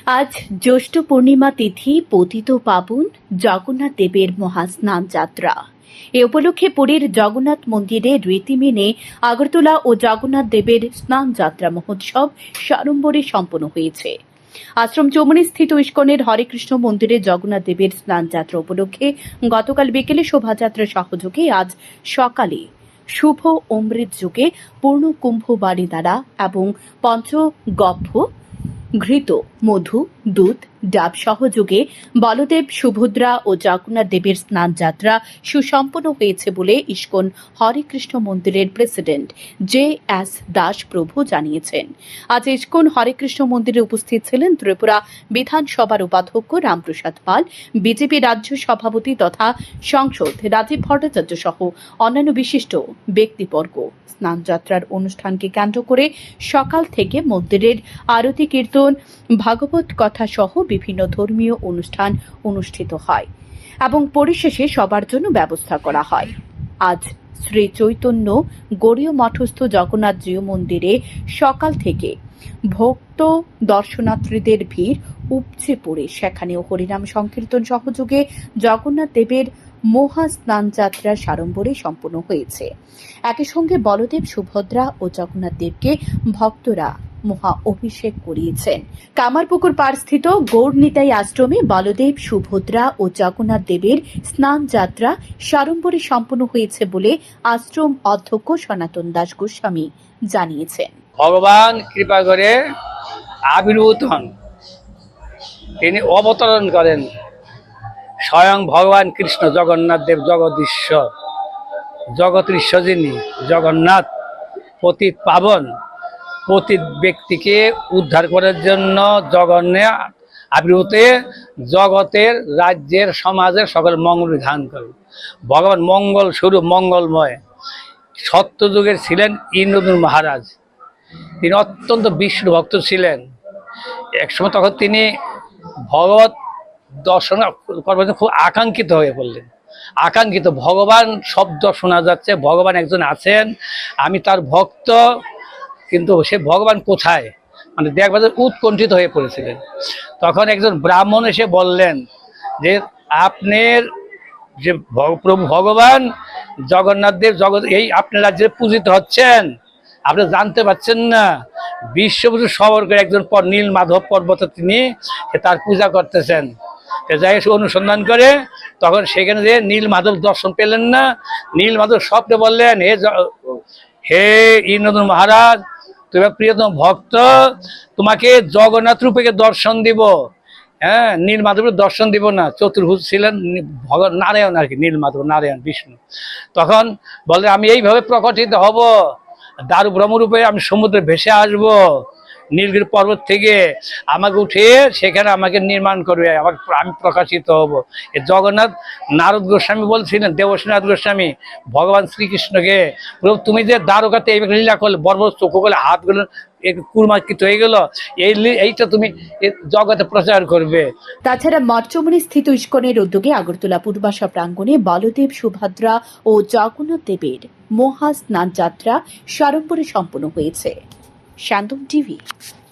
আজ জ্যৈষ্ঠ পূর্ণিমা তিথি পতিত পাবন জগন্নাথ দেবের মহাস্নান যাত্রা। এ উপলক্ষে পুরীর জগন্নাথ মন্দিরে রীতি মেনে আগরতলা ও জগন্নাথ দেবের স্নান যাত্রা মহোৎসব সাড়ম্বরে সম্পন্ন হয়েছে। আশ্রম চৌমুহনী স্থিত ইস্কনের হরেকৃষ্ণ মন্দিরে জগন্নাথ দেবের স্নান যাত্রা উপলক্ষে গতকাল বিকেলে শোভাযাত্রা সহযোগে আজ সকালে শুভ অমৃত যুগে পূর্ণ কুম্ভ বাড়ি দ্বারা এবং পঞ্চগভ্য ঘৃত মধু দুধ ডাব সহযোগে বলদেব সুভদ্রা ও জগন্নাথ দেবের স্নান যাত্রা সুসম্পন্ন হয়েছে বলে ইস্কন হরেকৃষ্ণ মন্দিরের প্রেসিডেন্ট JS দাস প্রভু জানিয়েছেন। আজ ইস্কন হরেকৃষ্ণ মন্দিরে উপস্থিত ছিলেন ত্রিপুরা বিধানসভার উপাধ্যক্ষ রামপ্রসাদ পাল, বিজেপি রাজ্য সভাপতি তথা সাংসদ রাজীব ভট্টাচার্য সহ অন্যান্য বিশিষ্ট ব্যক্তিবর্গ। স্নান যাত্রার অনুষ্ঠানকে কেন্দ্র করে সকাল থেকে মন্দিরের আরতি কীর্তন, ভাগবত কথা সহ বিভিন্ন ধর্মীয় অনুষ্ঠান অনুষ্ঠিত হয় এবং পরিশেষে সবার জন্য ব্যবস্থা করা হয়। আজ শ্রী চৈতন্য গৌড়ীয় মঠস্থ জগন্নাথ জিউ মন্দিরে সকাল থেকে ভক্ত দর্শনার্থীদের ভিড় উপচে পড়ে সেখানেও হরিনাম সংকীর্তন সহযোগে জগন্নাথ দেবের মহাস্নান যাত্রা সাড়ম্বরে সম্পন্ন হয়েছে। একই সঙ্গে বলদেব সুভদ্রা ও জগন্নাথ দেবকে ভক্তরা মহা অভিষেক করিয়েছেন। কামারপুকুর পাড়স্থিত গৌড়নিতাই আশ্রমে বলদেব সুভদ্রা ও জগন্নাথ দেবের স্নান যাত্রা সাড়ম্বরে সম্পন্ন হয়েছে বলে আশ্রম অধ্যক্ষ সনাতন দাস গোস্বামী জানিয়েছেন। ভগবান কৃপা করে আবির্ভূত হন, তিনি অবতরণ করেন। স্বয়ং ভগবান কৃষ্ণ জগন্নাথ দেব জগদীশ্বর, জগতের ঈশ্বর যিনি জগন্নাথ, পতিত পাবন, পতিত ব্যক্তিকে উদ্ধার করার জন্য জগন্নাথ আবির্ভূত জগতের, রাজ্যের, সমাজের সকল মঙ্গল বিধান করেন। ভগবান মঙ্গল স্বরূপ, মঙ্গলময়। সত্যযুগের ছিলেন ইন্দ্রদূত মহারাজ, তিনি অত্যন্ত বিষ্ণু ভক্ত ছিলেন। একসময় তখন তিনি ভগবত দর্শন করবার জন্য খুব আকাঙ্ক্ষিত হয়ে পড়লেন। আকাঙ্ক্ষিত, ভগবান শব্দ শোনা যাচ্ছে, ভগবান একজন আছেন, আমি তার ভক্ত, কিন্তু সে ভগবান কোথায়, মানে দেখবার উৎকণ্ঠিত হয়ে পড়েছিলেন। তখন একজন ব্রাহ্মণ এসে বললেন যে আপনার যে প্রভু ভগবান জগন্নাথ দেব এই আপনার রাজ্যে পূজিত হচ্ছেন, আপনি জানতে পারছেন না। বিশ্ববসু সবর করে একজন নীল মাধব পর্বতে তিনি তার পূজা করতেছেন। যাই অনুসন্ধান করে তখন সেখানে যে নীল মাধব দর্শন পেলেন না। নীল মাধব স্বপ্নে বললেন, হে ইন্দ্রদূত মহারাজ, তুমি প্রিয়তম ভক্ত, তোমাকে জগন্নাথ রূপে দর্শন দিব। হ্যাঁ, নীল মাধবের দর্শন দিব না। চতুর্ভুজ ছিলেন ভগবান নারায়ণ আর কি, নীল মাধব নারায়ণ বিষ্ণু। তখন বলে আমি এইভাবে প্রকটিত হব, দারু ব্রহ্মরূপে আমি সমুদ্রে ভেসে আসব, নীলগিরি পর্বত থেকে আমাকে উঠে সেখানে আমাকে নির্মাণ করবে, আমি প্রকাশিত হব। এ জগন্নাথ নারদ গোস্বামী বলছিলেন, দেবশ্রীনাথ গোস্বামী ভগবান শ্রীকৃষ্ণকে, প্রভু তুমি যে দ্বারকাতে এইভাবে লীলা করলে, বর্বর চোখ করলে, হাতগুলো কুর্মাকৃত হয়ে গেল, এইটা তুমি জগতে প্রচার করবে। তাছাড়া মঠচৌমুহনী স্থিত ইস্কনের উদ্যোগে আগরতলা পূর্বাশা প্রাঙ্গণে বলদেব সুভদ্রা ও জগন্নাথ দেবের মহাস্নান যাত্রা সাড়ম্বরে সম্পন্ন হয়েছে। শান্তম টিভি।